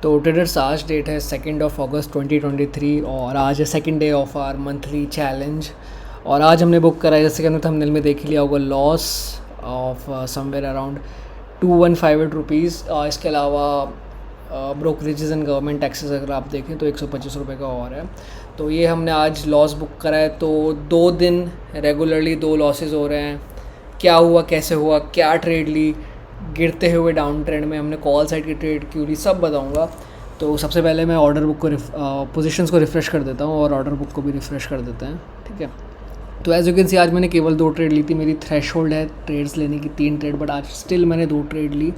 तो ट्रेडर्स आज डेट है 2 अगस्त 2023 और आज है second day of our monthly challenge. और आज हमने बुक करा है, जैसे कि हमने थंबनेल में देख ही लिया होगा, loss of somewhere around 2158 rupees. इसके अलावा ब्रोकरेजेस एंड गवर्नमेंट टैक्सेस अगर आप देखें तो 125 रुपये का और है। तो ये हमने आज लॉस बुक करा है। तो 2 दिन रेगुलरली 2 लॉसेस हो रहे हैं। क्या हुआ, कैसे हुआ, क्या ट्रेड ली, गिरते हुए डाउन ट्रेंड में हमने कॉल साइड की ट्रेड क्यों ली, सब बताऊंगा। तो सबसे पहले मैं ऑर्डर बुक को पोजीशंस को रिफ़्रेश कर देता हूँ और ऑर्डर बुक को भी रिफ़्रेश कर देते हैं, ठीक है। तो एज़ यू कैन सी आज मैंने केवल 2 ट्रेड ली थी। मेरी थ्रेशोल्ड है ट्रेड्स लेने की 3 ट्रेड, बट आज स्टिल मैंने 2 ट्रेड ली।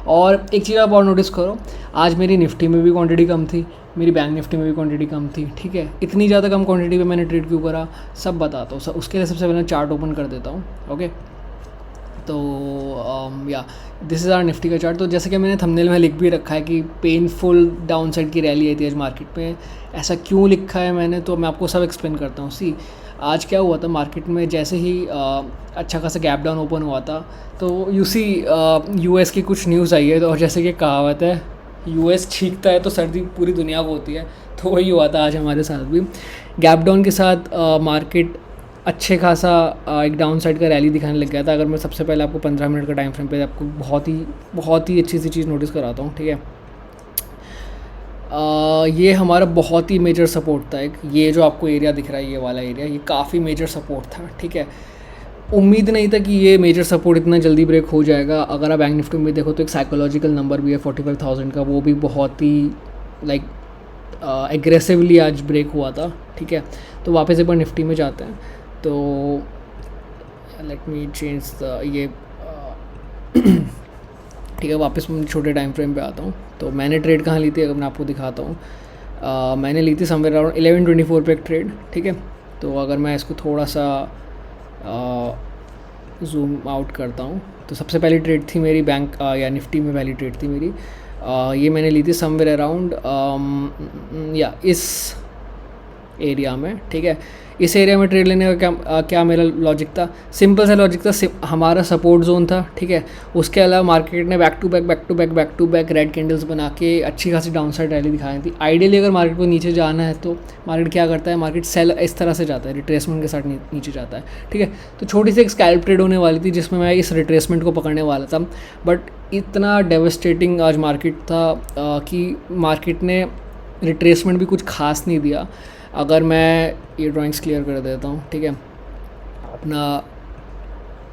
और एक चीज़ आप और नोटिस करो, आज मेरी निफ्टी में भी क्वांटिटी कम थी, मेरी बैंक निफ्टी में भी क्वांटिटी कम थी, ठीक है। इतनी ज़्यादा कम क्वांटिटी पे मैंने ट्रेड क्यों करा, सब बताता हूँ। उसके लिए सबसे पहले चार्ट ओपन कर देता हूँ, ओके। तो या दिस इज़ आर निफ्टी का चार्ट। तो जैसे कि मैंने थंबनेल में लिख भी रखा है कि पेनफुल डाउन साइड की रैली आई थी आज मार्केट में। ऐसा क्यों लिखा है मैंने, तो मैं आपको सब एक्सप्लेन करता हूँ। सी, आज क्या हुआ था मार्केट में, जैसे ही अच्छा खासा गैप डाउन ओपन हुआ था तो यूएस की कुछ न्यूज़ आई है। तो और जैसे कि कहावत है, यूएस छींकता है तो सर्दी पूरी दुनिया को होती है, तो वही हुआ था आज हमारे साथ भी। गैप डाउन के साथ मार्केट अच्छे खासा एक डाउन साइड का रैली दिखाने लग गया था। अगर मैं सबसे पहले आपको 15 मिनट का टाइम फ्रेम पे आपको बहुत ही अच्छी सी चीज़ नोटिस कराता हूँ, ठीक है। ये हमारा बहुत ही मेजर सपोर्ट था। एक ये जो आपको एरिया दिख रहा है, ये वाला एरिया, ये काफ़ी मेजर सपोर्ट था, ठीक है। उम्मीद नहीं था कि ये मेजर सपोर्ट इतना जल्दी ब्रेक हो जाएगा। अगर आप बैंक निफ्टी में देखो तो एक साइकोलॉजिकल नंबर भी है 45,000 का, वो भी बहुत ही लाइक एग्रेसिवली आज ब्रेक हुआ था, ठीक है। तो वापस एक बार निफ्टी में जाते हैं। तो लेट मी चेंज ये ठीक है, वापस मैं छोटे टाइम फ्रेम पे आता हूँ। तो मैंने ट्रेड कहाँ ली थी, अगर मैं आपको दिखाता हूँ। मैंने ली थी समवेयर अराउंड 1124 पे एक ट्रेड, ठीक है। तो अगर मैं इसको थोड़ा सा जूम आउट करता हूँ, तो सबसे पहली ट्रेड थी मेरी बैंक या निफ्टी में पहली ट्रेड थी मेरी। ये मैंने ली थी समवेयर अराउंड या इस एरिया में, ठीक है। इस एरिया में ट्रेड लेने का क्या मेरा लॉजिक था, सिंपल सा लॉजिक था। हमारा सपोर्ट जोन था, ठीक है। उसके अलावा मार्केट ने back to back red candles बना के अच्छी खासी डाउन साइड रैली दिखाई थी। आइडियली अगर मार्केट को नीचे जाना है तो मार्केट क्या करता है, मार्केट सेल इस तरह से जाता है, रिट्रेसमेंट के साथ नीचे जाता है, ठीक है। तो छोटी सी एक स्कैल्प ट्रेड होने वाली थी जिसमें मैं इस रिट्रेसमेंट को पकड़ने वाला था, बट इतना डेवस्टेटिंग आज मार्केट था कि मार्केट ने रिट्रेसमेंट भी कुछ खास नहीं दिया। अगर मैं ये ड्राइंग्स क्लियर कर देता हूँ, ठीक है, अपना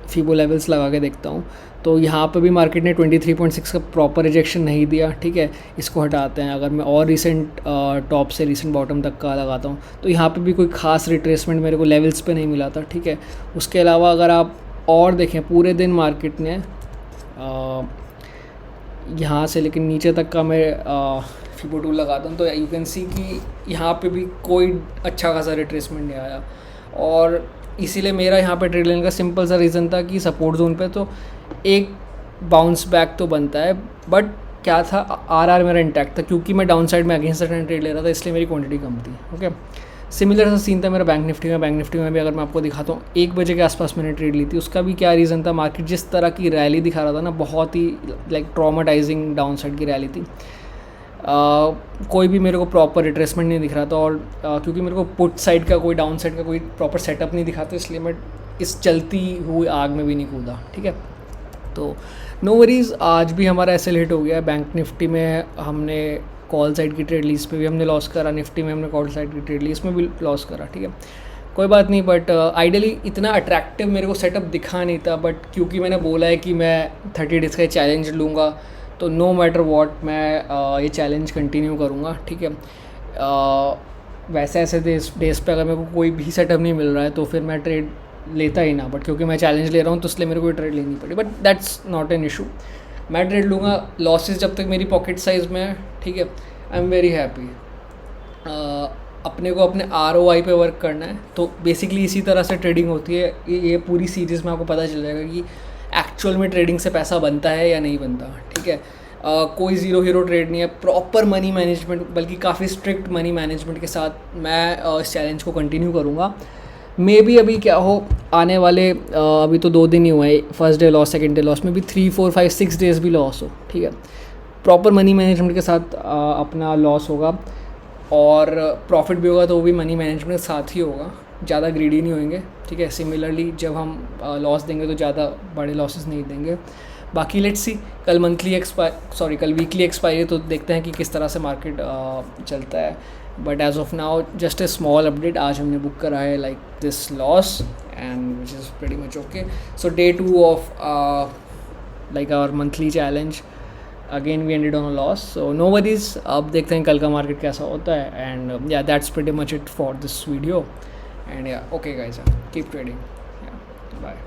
फीबो लेवल्स लगा के देखता हूँ, तो यहाँ पे भी मार्केट ने 23.6 का प्रॉपर रिजेक्शन नहीं दिया, ठीक है। इसको हटाते हैं। अगर मैं और रिसेंट टॉप से रिसेंट बॉटम तक का लगाता हूँ तो यहाँ पे भी कोई खास रिट्रेसमेंट मेरे को लेवल्स पे नहीं मिला था, ठीक है। उसके अलावा अगर आप और देखें, पूरे दिन मार्केट ने यहाँ से लेकिन नीचे तक का मैं फीबो टूल लगाता हूँ तो यू कैन सी कि यहाँ पे भी कोई अच्छा खासा रिट्रेसमेंट नहीं आया। और इसीलिए मेरा यहाँ पे ट्रेड लेने का सिंपल सा रीज़न था कि सपोर्ट जोन पे तो एक बाउंस बैक तो बनता है, बट क्या था, आर मेरा इंटैक्ट था क्योंकि मैं डाउन साइड में अगेंस्ट ट्रेड ले रहा था, इसलिए मेरी क्वांटिटी कम थी, ओके। सिमिलर सा सीन था मेरा बैंक निफ्टी में भी अगर मैं आपको दिखाता हूँ 1 बजे के आसपास मैंने ट्रेड ली थी। उसका भी क्या रीज़न था, मार्केट जिस तरह की रैली दिखा रहा था ना, बहुत ही लाइक ट्रॉमाटाइजिंग डाउन साइड की रैली थी। कोई भी मेरे को प्रॉपर रिट्रेसमेंट नहीं दिख रहा था और क्योंकि मेरे को पुट साइड का कोई डाउन साइड का कोई प्रॉपर सेटअप नहीं दिखा था, इसलिए मैं इस चलती हुई आग में भी नहीं कूदा, ठीक है। तो नो वरीज़, आज भी हमारा ऐसे लेट हो गया। बैंक निफ्टी में हमने कॉल साइड की ट्रेड ली, इस पर भी हमने लॉस करा। निफ्टी में हमने कॉल साइड की ट्रेड ली, इसमें भी लॉस करा, ठीक है। कोई बात नहीं, बट आइडियली इतना अट्रैक्टिव मेरे को सेटअप दिखा नहीं था, बट क्योंकि मैंने बोला है कि मैं 30 डेज़ का चैलेंज लूँगा तो नो मैटर वॉट मैं ये चैलेंज कंटिन्यू करूँगा, ठीक है। वैसे ऐसे डेज़ पे अगर मेरे को कोई भी सेटअप नहीं मिल रहा है तो फिर मैं ट्रेड लेता ही ना, बट क्योंकि मैं चैलेंज ले रहा हूँ तो इसलिए मेरे को ट्रेड लेनी पड़ी, but that's not an issue. मैं ट्रेड लूँगा, लॉसेस जब तक मेरी पॉकेट साइज़ में है, ठीक है। I am very happy. अपने को अपने ROI पे वर्क करना है, तो बेसिकली इसी तरह से ट्रेडिंग होती है। ये पूरी सीरीज़ में आपको पता चल जाएगा कि एक्चुअल में ट्रेडिंग से पैसा बनता है या नहीं बनता, ठीक है। कोई ज़ीरो हीरो ट्रेड नहीं है, प्रॉपर मनी मैनेजमेंट, बल्कि काफ़ी स्ट्रिक्ट मनी मैनेजमेंट के साथ मैं इस चैलेंज को कंटिन्यू करूँगा। मे बी अभी क्या हो, आने वाले अभी तो 2 दिन ही हुए हैं, first day loss, second day loss में भी 3, 4, 5, 6 डेज़ भी लॉस हो, ठीक है। प्रॉपर मनी मैनेजमेंट के साथ अपना लॉस होगा, और प्रॉफिट भी होगा तो वो भी मनी मैनेजमेंट के साथ ही होगा, ज़्यादा ग्रीडी नहीं होंगे, ठीक है। सिमिलरली जब हम लॉस देंगे तो ज़्यादा बड़े लॉसेस नहीं देंगे। बाकी लेट्स सी, कल कल वीकली एक्सपायरी, तो देखते हैं कि किस तरह से मार्केट चलता है। But as of now just a small update, आज हमने बुक करा है like this loss and which is pretty much okay. So day 2 of like our monthly challenge, again we ended on a loss, so no worries. अब देखते हैं कल का market कैसा होता है, and yeah that's pretty much it for this video, and yeah okay guys, keep trading, bye.